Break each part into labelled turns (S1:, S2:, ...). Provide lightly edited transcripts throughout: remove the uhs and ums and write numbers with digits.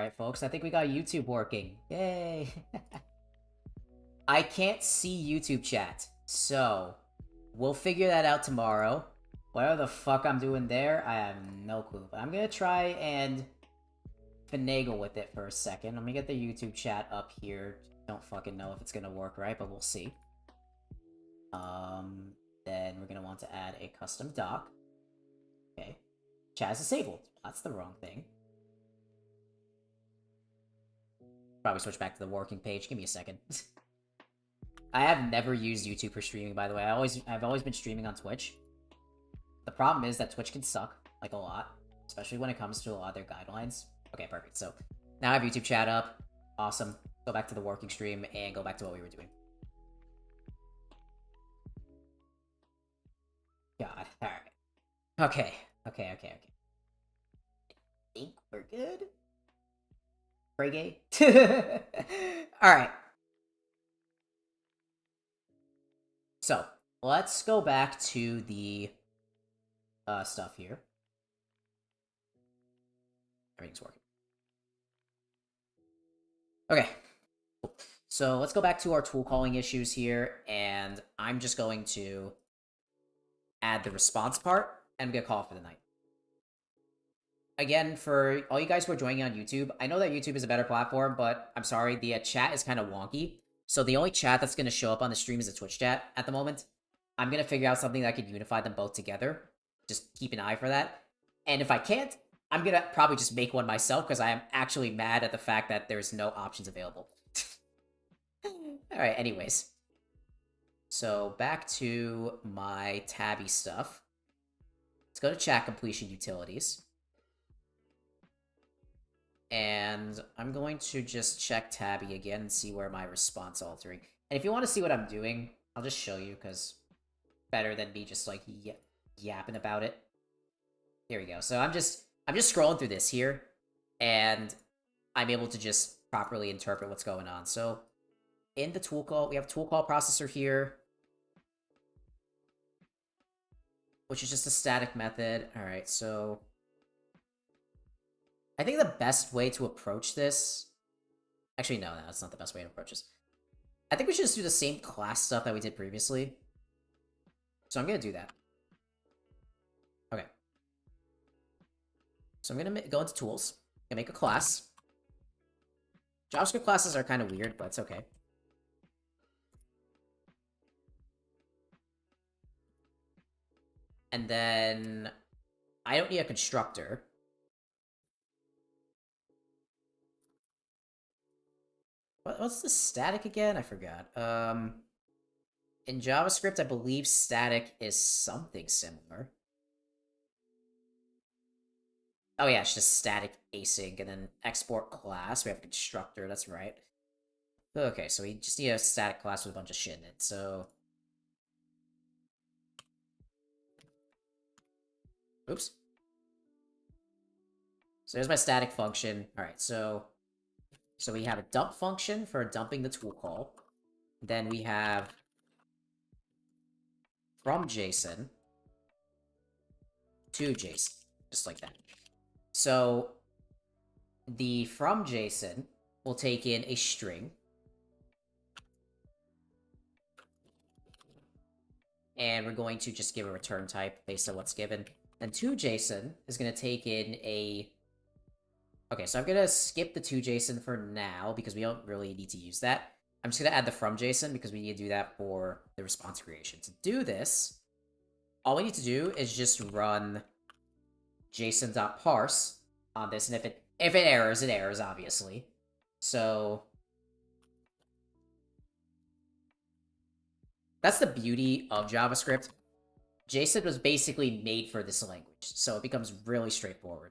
S1: Alright, folks, I think we got YouTube working. Yay! I can't see YouTube chat, so we'll figure that out tomorrow. Whatever the fuck I'm doing there, I have no clue. But I'm gonna try and finagle with it for a second. Let me get the YouTube chat up here. Don't fucking know if it's gonna work right, but we'll see. Then we're gonna want to add a custom doc. Okay. Chat is disabled. That's the wrong thing. Probably switch back to the working page. Give me a second. I have never used YouTube for streaming, by the way. I've always been streaming on Twitch. The problem is that Twitch can suck, like, a lot. Especially when it comes to a lot of their guidelines. Okay, perfect. So, now I have YouTube chat up. Awesome. Go back to the working stream and go back to what we were doing. God. Alright. Okay. I think we're good. Pray gay. Alright. So, let's go back to the stuff here. Everything's working. Okay. So, let's go back to our tool calling issues here, and I'm just going to add the response part, and I'm going to call it for the night. Again, for all you guys who are joining on YouTube, I know that YouTube is a better platform, but I'm sorry, the chat is kind of wonky. So the only chat that's going to show up on the stream is a Twitch chat at the moment. I'm going to figure out something that could unify them both together. Just keep an eye for that. And if I can't, I'm going to probably just make one myself, because I am actually mad at the fact that there's no options available. Alright, anyways. So back to my tabby stuff. Let's go to chat completion utilities. And I'm going to just check tabby again and see where my response altering. And if you want to see what I'm doing, I'll just show you, because better than me just like yapping about it. Here we go. So I'm just scrolling through this here, and I'm able to just properly interpret what's going on. So in the tool call, we have a tool call processor here, which is just a static method. All right, so I think the best way to approach this... Actually, no, that's not the best way to approach this. I think we should just do the same class stuff that we did previously. So I'm going to do that. Okay. So I'm going to go into tools. I'm going to make a class. JavaScript classes are kind of weird, but it's okay. And then I don't need a constructor. What's the static again? I forgot. In JavaScript, I believe static is something similar. Oh yeah, it's just static async, and then export class. We have a constructor, that's right. Okay, so we just need a static class with a bunch of shit in it, so... Oops. So there's my static function. Alright, so we have a dump function for dumping the tool call. Then we have from JSON to JSON, just like that. So the from JSON will take in a string, and we're going to just give a return type based on what's given. And to JSON is going to take in a... Okay, so I'm going to skip the to JSON for now, because we don't really need to use that. I'm just going to add the from JSON, because we need to do that for the response creation. To do this, all we need to do is just run json.parse on this, and if it errors, it errors, obviously. So that's the beauty of JavaScript. JSON was basically made for this language, so it becomes really straightforward.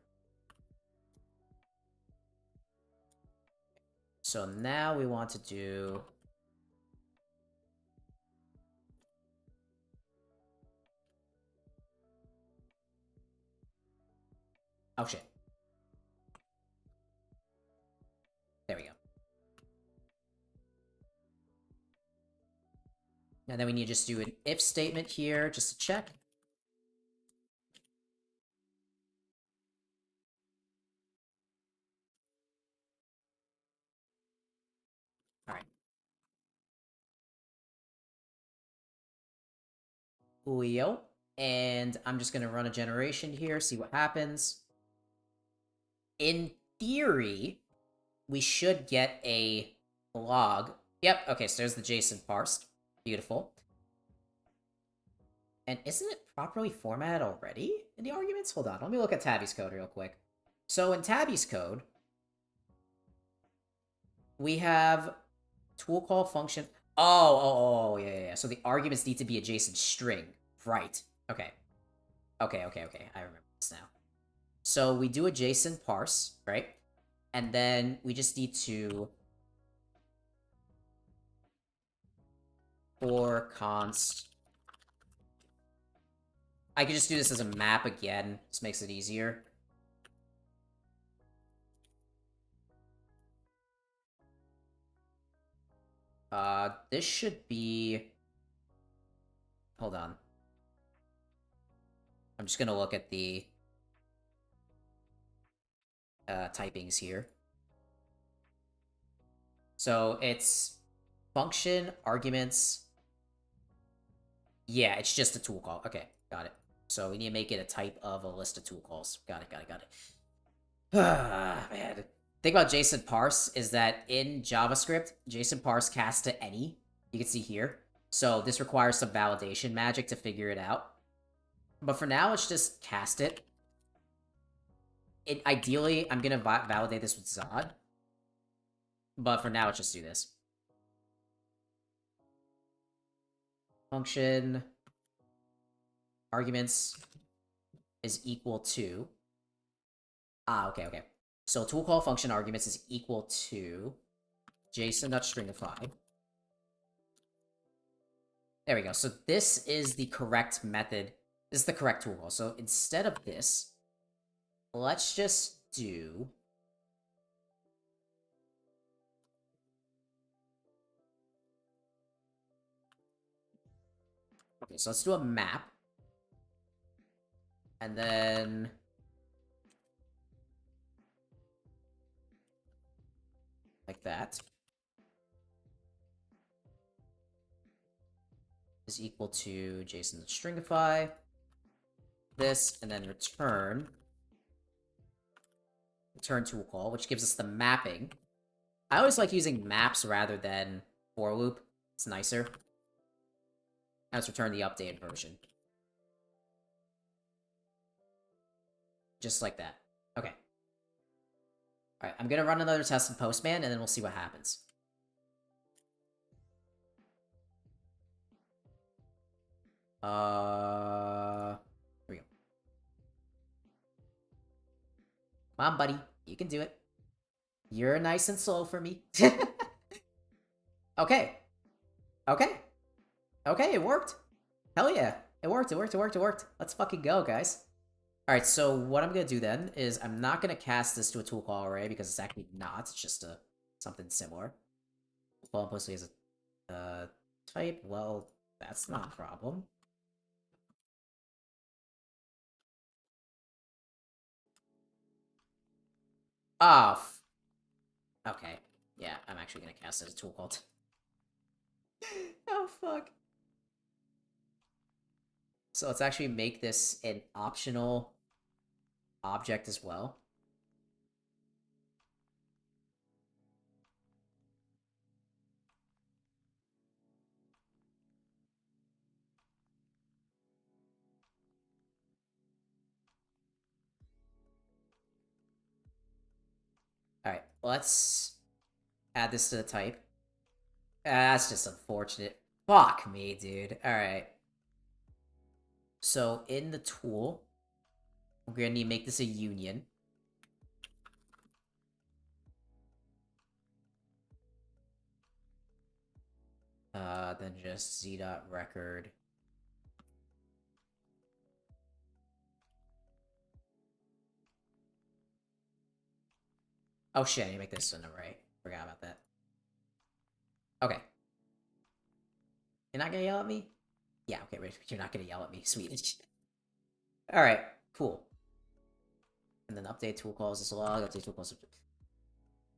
S1: So now we want to do... Oh shit. There we go. And then we need to just do an if statement here, just to check. Alright. Coolio. And I'm just gonna run a generation here, see what happens. In theory, we should get a log. Yep, okay, so there's the JSON parsed. Beautiful. And isn't it properly formatted already in the arguments? Hold on, let me look at Tabby's code real quick. So in Tabby's code, we have tool call function. Oh, yeah. So the arguments need to be a JSON string. Right. Okay. Okay. I remember this now. So we do a JSON parse, right? And then we just need to for const. I could just do this as a map again. Just makes it easier. This should be... Hold on. I'm just gonna look at the typings here. So it's function, arguments. Yeah, it's just a tool call. Okay, got it. So we need to make it a type of a list of tool calls. Got it. Man. Thing about JSON parse is that in JavaScript, JSON parse casts to any. You can see here. So this requires some validation magic to figure it out. But for now, it's just cast it. Ideally, I'm going to validate this with Zod. But for now, let's just do this. Function arguments is equal to... okay. So tool call function arguments is equal to JSON.stringify. There we go. So this is the correct method. This is the correct tool call. So instead of this, let's just do... Okay, so let's do a map. And then... like that. Is equal to JSON.stringify. This, and then return tool call, which gives us the mapping. I always like using maps rather than for loop. It's nicer. Now let's return the updated version. Just like that. Okay. Alright, I'm gonna run another test in Postman, and then we'll see what happens. Here we go. Come on, buddy. You can do it. You're nice and slow for me. Okay. Okay, it worked. Hell yeah. It worked. Let's fucking go, guys. Alright, so what I'm gonna do then is I'm not gonna cast this to a tool call array because it's actually not. It's just something similar. Well, mostly as a type. Well, that's not a problem. Oh, okay. Yeah, I'm actually gonna cast it as a tool call. Oh, fuck. So let's actually make this an optional object as well. Alright, let's add this to the type. That's just unfortunate. Fuck me, dude. Alright. So in the tool, we're gonna need to make this a union. Then just z.record. Oh shit, I need to make this an array. Forgot about that. Okay. You're not gonna yell at me? Yeah, okay, you're not gonna yell at me. Sweet. Alright, cool. And then update tool calls is log, update tool calls.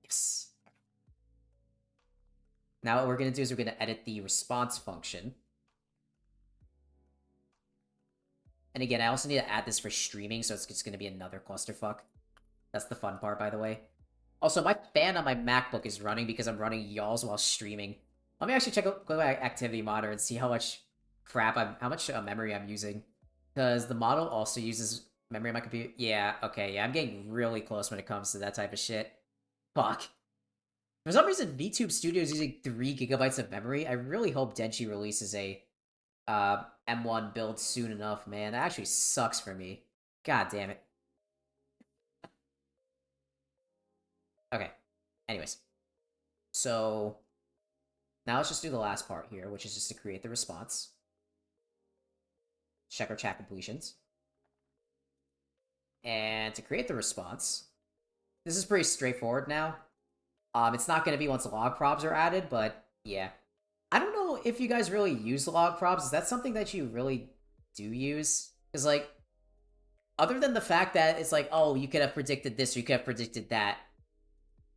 S1: Yes. Now what we're going to do is we're going to edit the response function. And again, I also need to add this for streaming, so it's just going to be another clusterfuck. That's the fun part, by the way. Also, my fan on my MacBook is running because I'm running y'all's while streaming. Let me actually go to my activity monitor and see how much how much memory I'm using. Because the model also uses memory on my computer. Yeah, okay, yeah, I'm getting really close when it comes to that type of shit. Fuck. For some reason, VTube Studio is using 3 gigabytes of memory. I really hope Denchi releases a M1 build soon enough, man. That actually sucks for me. God damn it. Okay. Anyways. So, now let's just do the last part here, which is just to create the response. Check our chat completions. And to create the response, this is pretty straightforward now. It's not going to be once log probs are added, but yeah. I don't know if you guys really use log probs. Is that something that you really do use? Because, like, other than the fact that it's like, oh, you could have predicted this or you could have predicted that,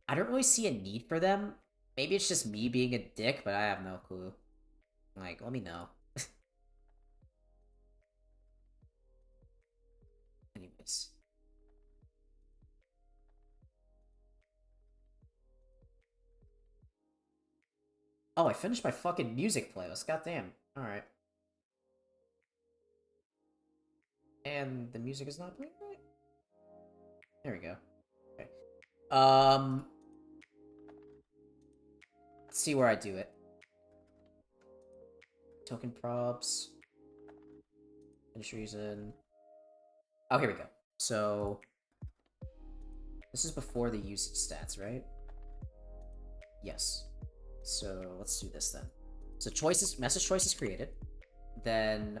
S1: I don't really see a need for them. Maybe it's just me being a dick, but I have no clue. Like, let me know. Anyways. Oh, I finished my fucking music playlist. Goddamn. Alright. And the music is not playing right? There we go. Okay. Let's see where I do it. Token props. Finish reason. Oh, here we go. So, this is before the usage stats, right? Yes. So, let's do this then. So, message choice is created. Then,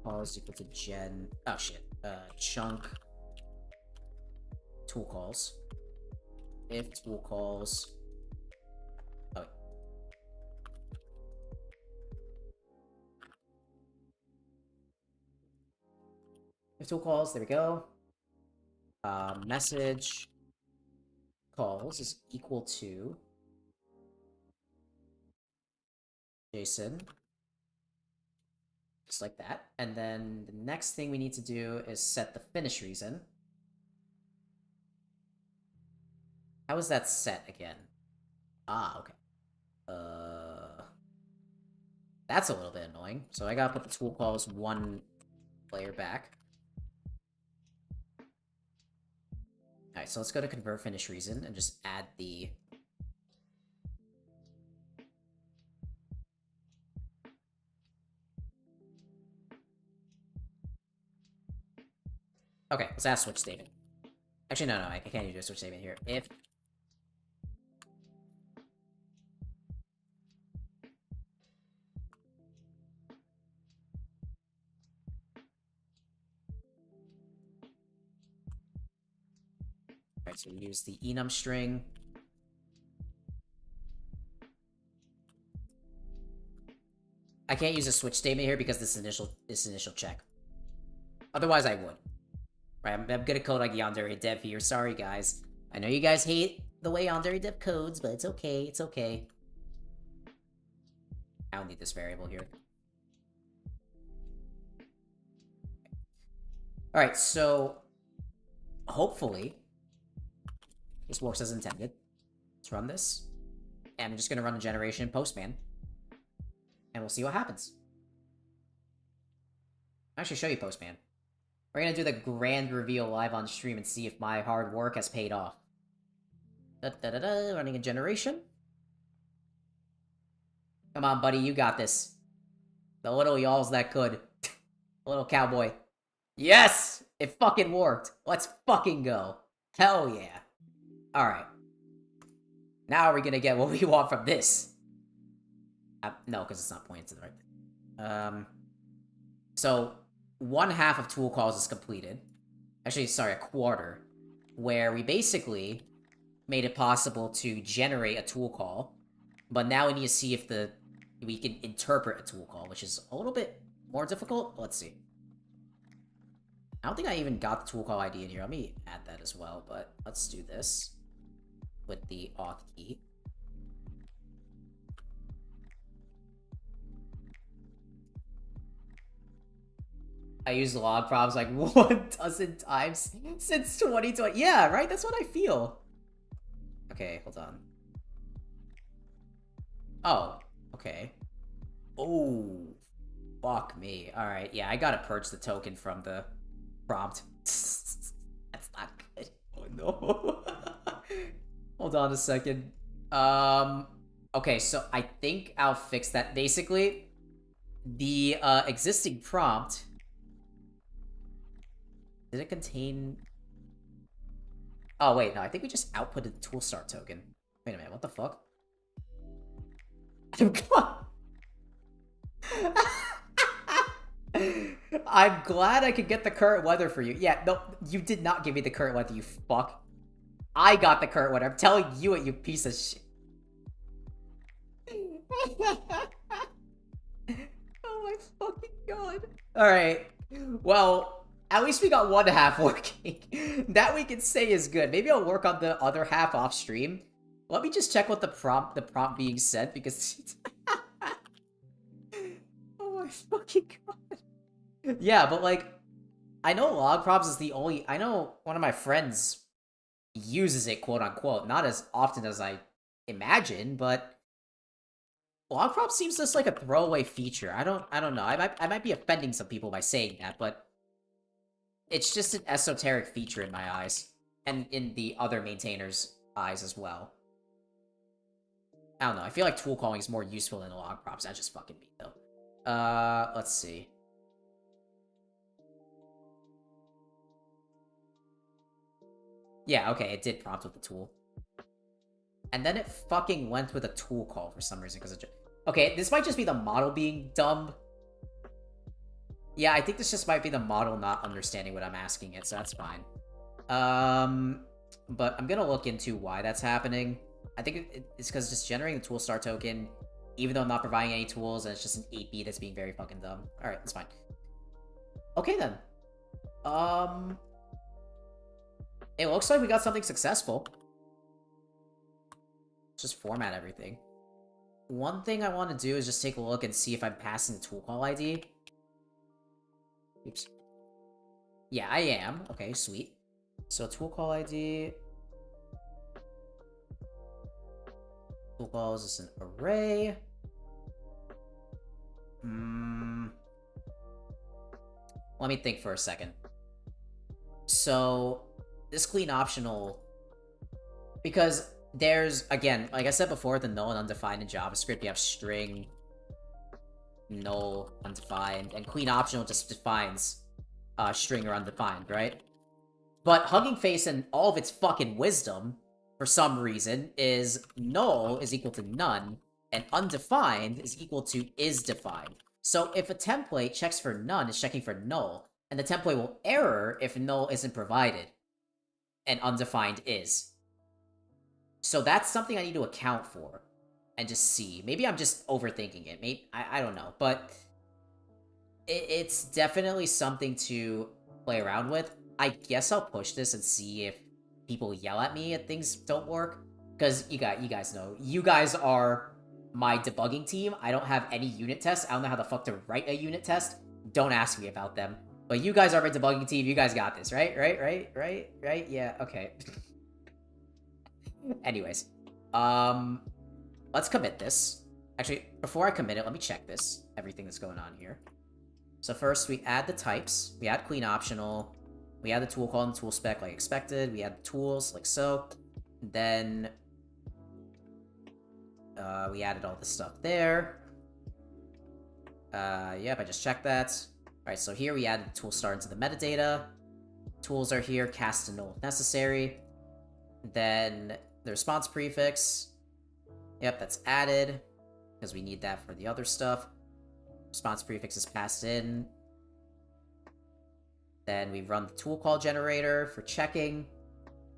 S1: pause equal to gen. Oh shit. Chunk tool calls. If tool calls. Oh. If tool calls, there we go. Message calls is equal to JSON. Just like that. And then the next thing we need to do is set the finish reason. How is that set again? Ah, okay. That's a little bit annoying. So I gotta put the tool calls one layer back. Alright, so let's go to convert finish reason and just add the... Okay, let's add a switch statement. Actually, no, I can't even do a switch statement here. If... Alright, so we use the enum string. I can't use a switch statement here because this initial check. Otherwise, I would. Right, I'm gonna code like Yandere Dev here. Sorry, guys. I know you guys hate the way Yandere Dev codes, but it's okay. It's okay. I don't need this variable here. Alright, so... hopefully... this works as intended. Let's run this. And I'm just gonna run a generation postman. And we'll see what happens. I'll actually show you postman. We're gonna do the grand reveal live on stream and see if my hard work has paid off. Running a generation. Come on, buddy, you got this. The little y'all's that good. Little cowboy. Yes! It fucking worked. Let's fucking go. Hell yeah. Alright. Now we're gonna get what we want from this. No, because it's not pointing to the right thing. So, 1/2 of tool calls is completed. Actually, sorry, a quarter. Where we basically made it possible to generate a tool call. But now we need to see if we can interpret a tool call, which is a little bit more difficult. Let's see. I don't think I even got the tool call ID in here. Let me add that as well, but let's do this. with the auth key. I used log prompts like 1 dozen times since 2020. Yeah, right? That's what I feel. Okay, hold on. Oh, okay. Oh, fuck me. Alright, yeah, I gotta purge the token from the prompt. That's not good. Oh no. Hold on a second. Okay, so I think I'll fix that. Basically, the existing prompt, did it contain... Oh, wait, no, I think we just outputted the tool start token. Wait a minute, what the fuck? I'm glad I could get the current weather for you. Yeah, no, you did not give me the current weather, you fuck. I got the current weather. I'm telling you it, you piece of shit. Oh my fucking god. Alright. Well, at least we got one half working. That we can say is good. Maybe I'll work on the other half off stream. Let me just check what the prompt being sent, because... Oh my fucking god. Yeah, but like, I know log prompts is the only... I know one of my friends uses it, quote unquote. Not as often as I imagine, but... Log prompt seems just like a throwaway feature. I don't know. I might be offending some people by saying that, but it's just an esoteric feature in my eyes, and in the other maintainers' eyes as well. I don't know. I feel like tool calling is more useful than log prompts. That's just fucking me though. Let's see. Yeah, okay, it did prompt with the tool. And then it fucking went with a tool call for some reason, because it... Okay, this might just be the model being dumb. Yeah, I think this just might be the model not understanding what I'm asking it, so that's fine. But I'm gonna look into why that's happening. I think it's because just generating the tool start token, even though I'm not providing any tools, and it's just an 8B that's being very fucking dumb. Alright, that's fine. Okay, then. It looks like we got something successful. Let's just format everything. One thing I want to do is just take a look and see if I'm passing the tool call ID. Oops. Yeah, I am. Okay, sweet. So tool call ID. Tool calls is an array. Let me think for a second. So this clean optional, because there's, again, like I said before, the null and undefined in JavaScript, you have string, null, undefined, and clean optional just defines string or undefined, right? But Hugging Face and all of its fucking wisdom, for some reason, is null is equal to none, and undefined is equal to is defined. So if a template checks for none, it's checking for null, and the template will error if null isn't provided, and undefined is. So that's something I need to account for and just see. Maybe I'm just overthinking it. Maybe I don't know, but it's definitely something to play around with. I guess I'll push this and see if people yell at me if things don't work, because you guys know, you guys are my debugging team. I don't have any unit tests. I don't know how the fuck to write a unit test. Don't ask me about them. But you guys are my debugging team. You guys got this, right? Right? Yeah, okay. Anyways, let's commit this. Actually, before I commit it, let me check this. Everything that's going on here. So first, we add the types. We add clean optional. We add the tool call and the tool spec like expected. We add the tools like so. Then we added all this stuff there. Yep, I just checked that. Alright, so here we added the tool start into the metadata. Tools are here, cast to null if necessary. Then the response prefix. Yep, that's added, because we need that for the other stuff. Response prefix is passed in. Then we run the tool call generator for checking,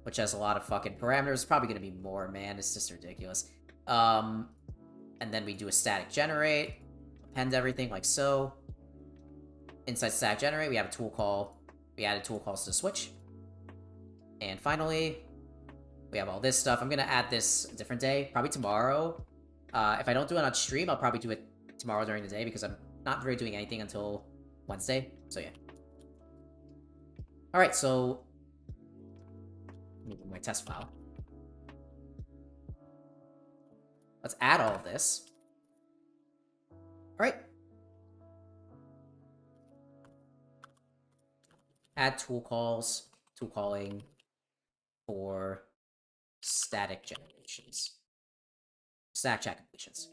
S1: which has a lot of fucking parameters. It's probably going to be more, man. It's just ridiculous. And then we do a static generate, append everything like so. Inside static generate, we have a tool call. We added tool calls to the switch. And finally, We have all this stuff. I'm gonna add this a different day, probably tomorrow. If I don't do it on stream, I'll probably do it tomorrow during the day because I'm not really doing anything until Wednesday. So yeah. All right, so my test file. Let's add all of this. All right. Add tool calls, tool calling for static generations. Static chat completions.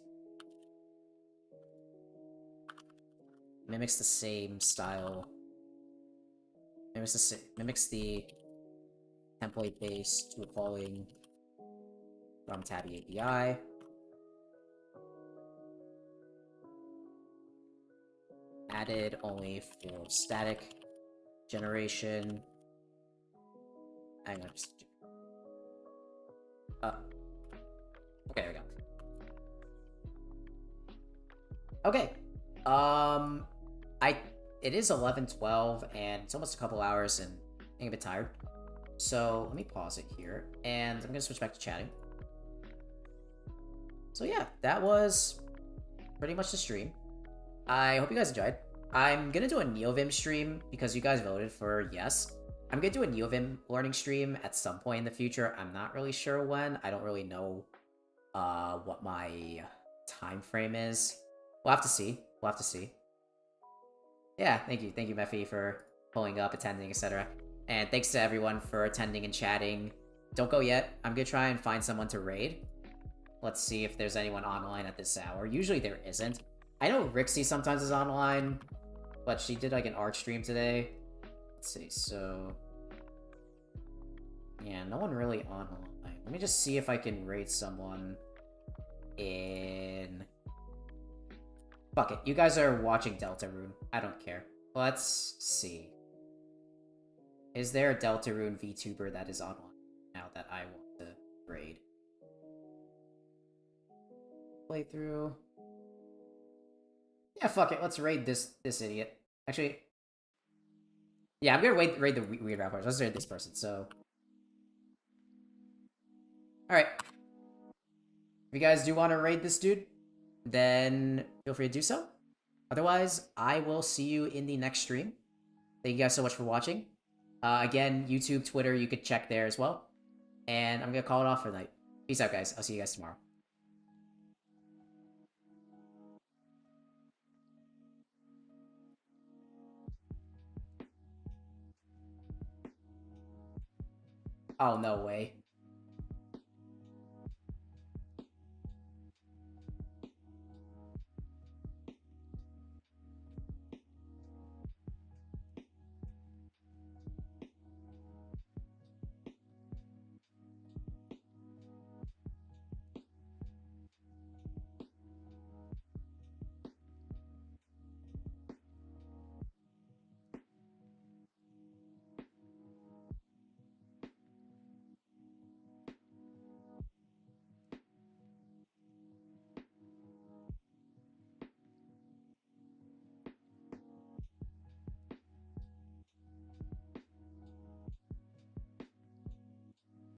S1: Mimics the same style. Mimics the template-based tool calling from Tabby API. Added only for static generation. Hang on, just okay, there we go. Okay. It is 11:12 and it's almost a couple hours and I'm getting a bit tired. So let me pause it here and I'm gonna switch back to chatting. So yeah, that was pretty much the stream. I hope you guys enjoyed. I'm gonna do a NeoVim stream because you guys voted for yes. I'm gonna do a NeoVim learning stream at some point in the future. I'm not really sure when. I don't really know what my time frame is. We'll have to see. We'll have to see. Yeah, thank you, Mephi, for pulling up, attending, etc. And thanks to everyone for attending and chatting. Don't go yet. I'm gonna try and find someone to raid. Let's see if there's anyone online at this hour. Usually there isn't. I know Rixie sometimes is online, but she did like an art stream today. Let's see, so... yeah, no one really online. Let me just see if I can raid someone in... fuck it, you guys are watching Deltarune. I don't care. Let's see. Is there a Deltarune VTuber that is online now that I want to raid? Playthrough. Yeah, fuck it. Let's raid this idiot. Actually, yeah, I'm gonna raid the weird rappers. Let's raid this person. So, all right. If you guys do want to raid this dude, then feel free to do so. Otherwise, I will see you in the next stream. Thank you guys so much for watching. Again, YouTube, Twitter, you could check there as well. And I'm gonna call it off for the night. Peace out, guys. I'll see you guys tomorrow. Oh, no way.